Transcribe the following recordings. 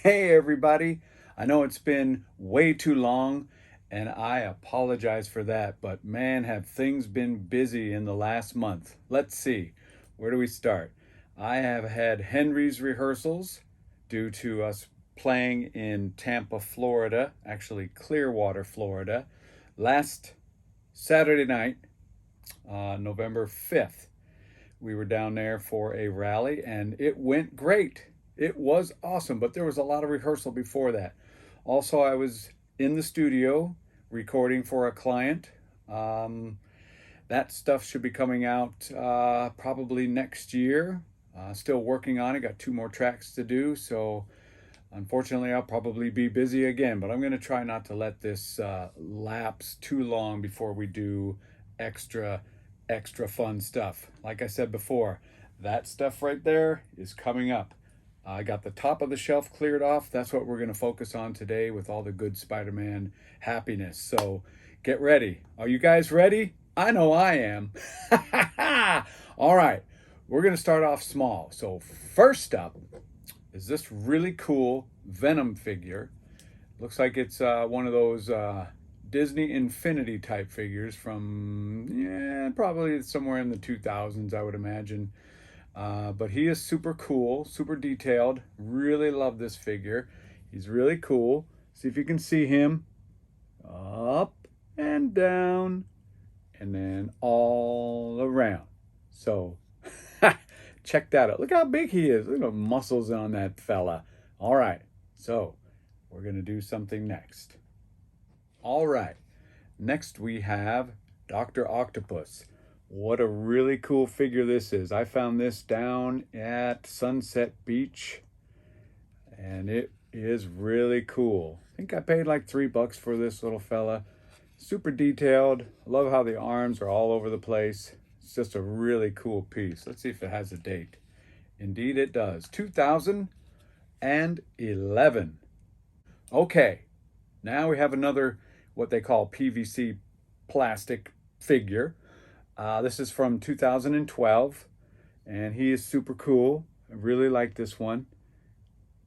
Hey everybody, I know it's been way too long and I apologize for that, but man, have things been busy in the last month. Let's see, where do we start? I have had Henry's rehearsals due to us playing in Tampa, Florida, actually Clearwater, Florida, last Saturday night, November 5th. We were down there for a rally and it went great. It was awesome, but there was a lot of rehearsal before that. Also, I was in the studio recording for a client. That stuff should be coming out probably next year. Still working on it, got 2 more tracks to do. So unfortunately, I'll probably be busy again, but I'm going to try not to let this lapse too long before we do extra fun stuff. Like I said before, that stuff right there is coming up. I got the top of the shelf cleared off. That's what we're going to focus on today with all the good Spider-Man happiness. So get ready. Are you guys ready? I know I am. All right, we're going to start off small. So first up is this really cool Venom figure. Looks like it's one of those Disney Infinity type figures from, yeah, probably somewhere in the 2000s, I would imagine. But he is super cool, super detailed. Really love this figure. He's really cool. See if you can see him. Up and down and then all around. So check that out. Look how big he is. Look at the muscles on that fella. All right, so we're going to do something next. All right, next we have Dr. Octopus. What a really cool figure this is. I found this down at Sunset Beach and it is really cool. I think I paid like $3 for this little fella. Super detailed. Love how the arms are all over the place. It's just a really cool piece. Let's see if it has a date. Indeed it does. 2011. Okay, now we have another what they call PVC plastic figure. This is from 2012, and he is super cool. I really like this one.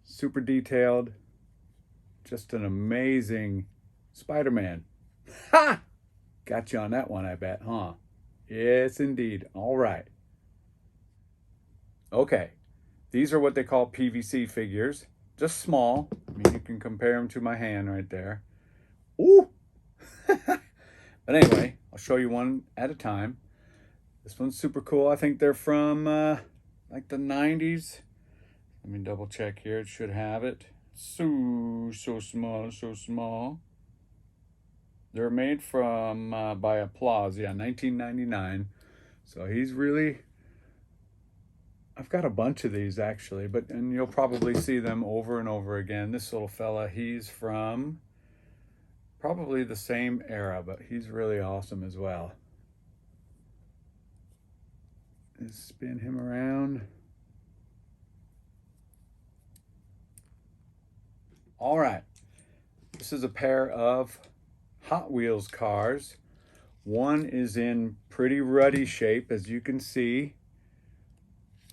Super detailed. Just an amazing Spider-Man. Ha! Got you on that one, I bet, huh? Yes, indeed. All right. Okay, these are what they call PVC figures. Just small. I mean, you can compare them to my hand right there. Ooh! But anyway, I'll show you one at a time. This one's super cool. I think they're from like the 90s. Let me double check here. It should have it. So small, so small. They're made from by Applause. Yeah, 1999. So he's really... I've got a bunch of these actually, and you'll probably see them over and over again. This little fella, he's from probably the same era, but he's really awesome as well. Just spin him around. All right, this is a pair of Hot Wheels cars. One is in pretty ruddy shape, as you can see,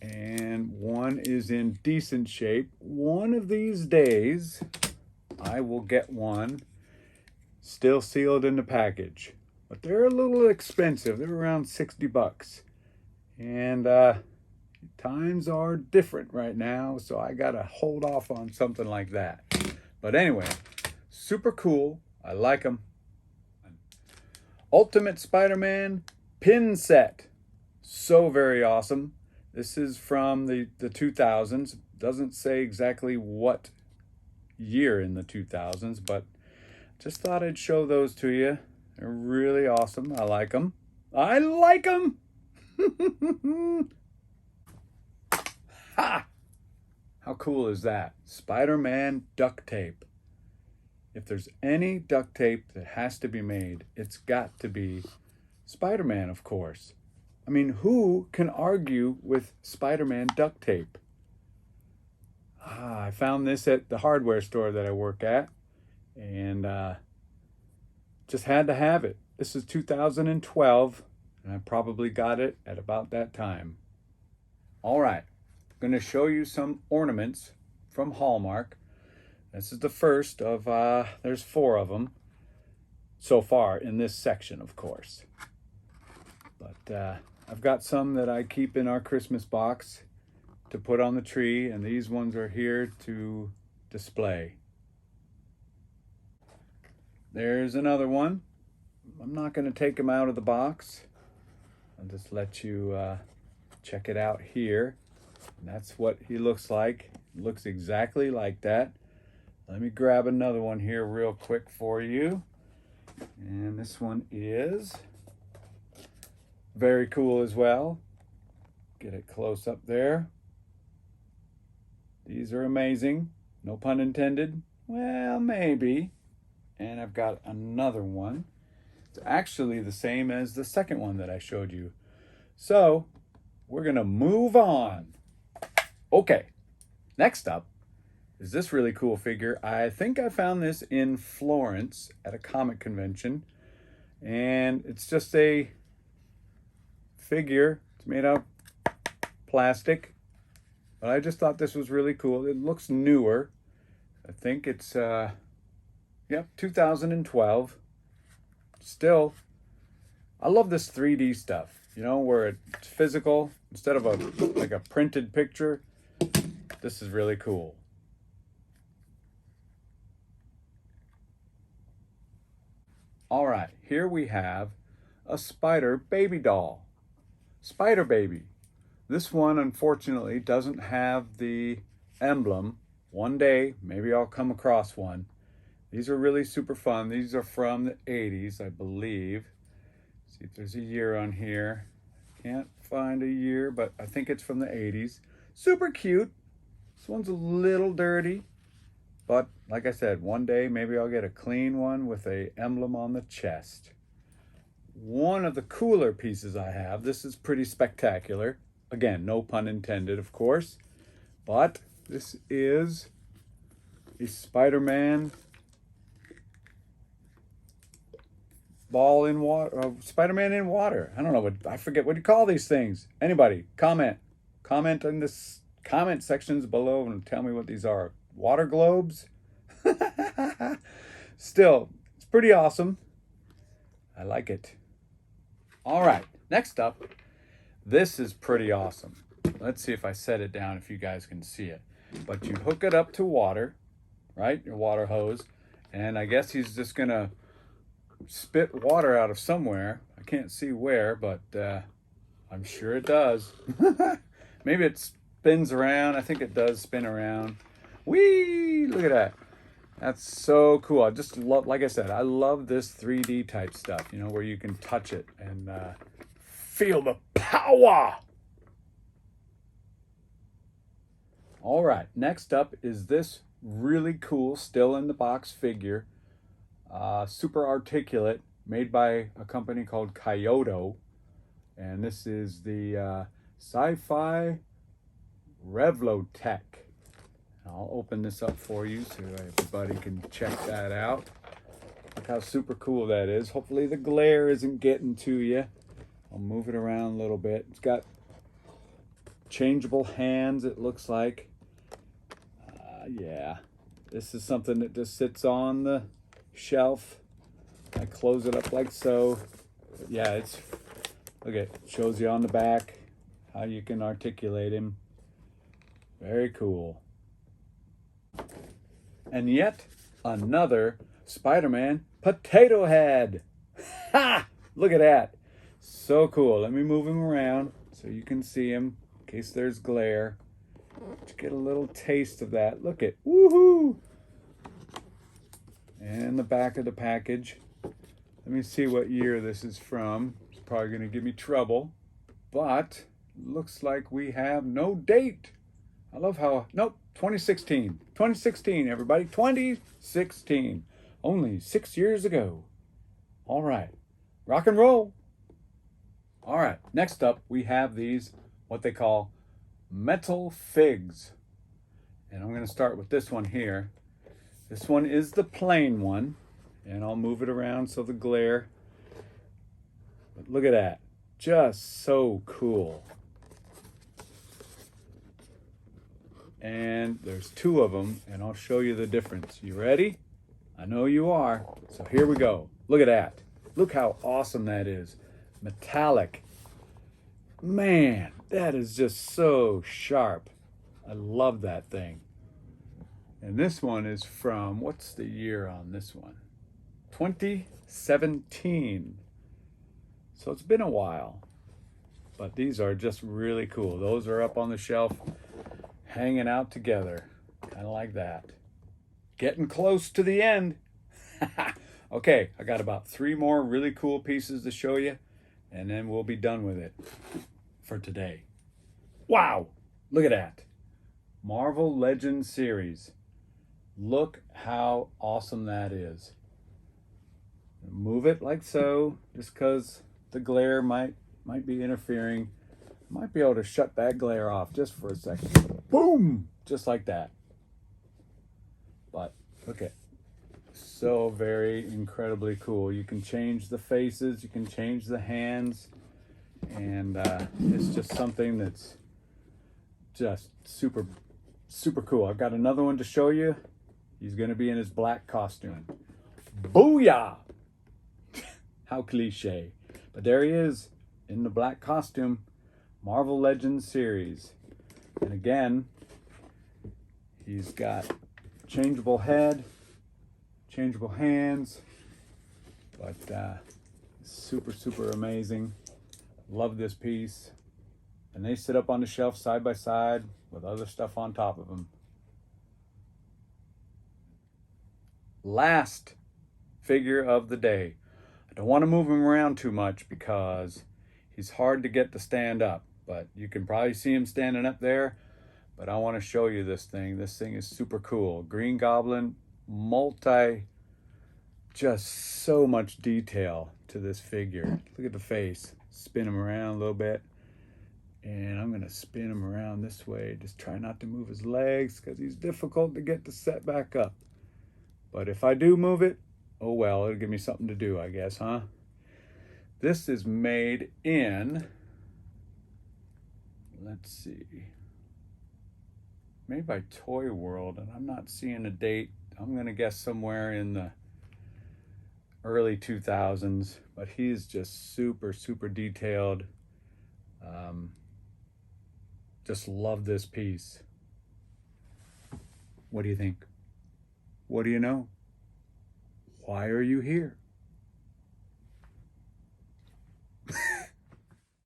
and one is in decent shape. One of these days, I will get one still sealed in the package, but they're a little expensive. They're around $60, and times are different right now, so I gotta hold off on something like that. But anyway, super cool. I like them. Ultimate Spider-Man pin set. So very awesome. This is from the 2000s. Doesn't say exactly what year in the 2000s, but just thought I'd show those to you. They're really awesome. I like them. I like them! Ha! How cool is that? Spider-Man duct tape. If there's any duct tape that has to be made, it's got to be Spider-Man, of course. I mean, who can argue with Spider-Man duct tape? I found this at the hardware store that I work at, and just had to have it. This is 2012, and I probably got it at about that time. All right, I'm going to show you some ornaments from Hallmark. This is the first of, there's 4 of them so far in this section, of course. But I've got some that I keep in our Christmas box to put on the tree, and these ones are here to display. There's another one. I'm not going to take him out of the box. I'll just let you check it out here. And that's what he looks like. It looks exactly like that. Let me grab another one here real quick for you. And this one is very cool as well. Get it close up there. These are amazing. No pun intended. Well, maybe. And I've got another one. It's actually the same as the second one that I showed you. So we're gonna move on. Okay, next up is this really cool figure. I think I found this in Florence at a comic convention. And it's just a figure. It's made out of plastic. But I just thought this was really cool. It looks newer. I think it's, 2012. Still, I love this 3D stuff, you know, where it's physical instead of like a printed picture. This is really cool. All right, here we have a spider baby doll. Spider Baby. This one, unfortunately, doesn't have the emblem. One day, maybe I'll come across one. These are really super fun. These are from the 80s, I believe. See if there's a year on here. Can't find a year, but I think it's from the 80s. Super cute. This one's a little dirty. But like I said, one day maybe I'll get a clean one with a emblem on the chest. One of the cooler pieces I have, this is pretty spectacular. Again, no pun intended, of course. But this is a Spider-Man ball in water, Spider-Man in water. I don't know I forget what you call these things. Anybody, comment in this comment sections below and tell me what these are. Water globes? Still, it's pretty awesome. I like it. All right, next up, this is pretty awesome. Let's see if I set it down if you guys can see it. But you hook it up to water, right? Your water hose. And I guess he's just gonna spit water out of somewhere. I can't see where, but I'm sure it does. Maybe it spins around. I think it does spin around. Whee! Look at that. That's so cool. I just love, like I said, I love this 3D type stuff, you know, where you can touch it and feel the power. All right, next up is this really cool, still in the box figure. Super articulate, made by a company called Kyoto. And this is the Sci-Fi Revoltech. I'll open this up for you so everybody can check that out. Look how super cool that is. Hopefully the glare isn't getting to you. I'll move it around a little bit. It's got changeable hands, it looks like. Yeah, this is something that just sits on the shelf. I close it up like so. But yeah, it's, look at it, shows you on the back how you can articulate him. Very cool. And yet another Spider-Man potato head. Ha! Look at that. So cool. Let me move him around so you can see him in case there's glare. Let's get a little taste of that. Look at, woohoo! And the back of the package. Let me see what year this is from. It's probably going to give me trouble. But looks like we have no date. I love how, nope, 2016. 2016, everybody. 2016. Only 6 years ago. All right. Rock and roll. All right. Next up, we have these, what they call metal figs. And I'm going to start with this one here. This one is the plain one. And I'll move it around so the glare. But look at that. Just so cool. and there's two of them, and I'll show you the difference. You ready? I know you are. So here we go. Look at that. Look how awesome that is. Metallic. Man, that is just so sharp. I love that thing. And this one is from, what's the year on this one? 2017. So it's been a while. But these are just really cool. Those are up on the shelf, hanging out together. Kind of like that. Getting close to the end. Okay, I got about 3 more really cool pieces to show you, and then we'll be done with it for today. Wow, look at that. Marvel Legends series. Look how awesome that is. Move it like so, just because the glare might be interfering. Might be able to shut that glare off just for a second. Boom! Just like that. But look at, so very incredibly cool. You can change the faces, you can change the hands, and it's just something that's just super cool. I've got another one to show you. He's going to be in his black costume. Booyah! How cliche. But there he is in the black costume. Marvel Legends series. And again, he's got changeable head, changeable hands, but super amazing. Love this piece. And they sit up on the shelf side by side with other stuff on top of them. Last figure of the day. I don't want to move him around too much because he's hard to get to stand up, but you can probably see him standing up there. But I want to show you this thing. This thing is super cool. Green Goblin, just so much detail to this figure. Look at the face. Spin him around a little bit. And I'm gonna spin him around this way. Just try not to move his legs because he's difficult to get to set back up. But if I do move it, oh well, it'll give me something to do, I guess, huh? This is made in, let's see, made by Toy World, and I'm not seeing a date. I'm gonna guess somewhere in the early 2000s, but he's just super detailed. Just love this piece. What do you think? What do you know? Why are you here?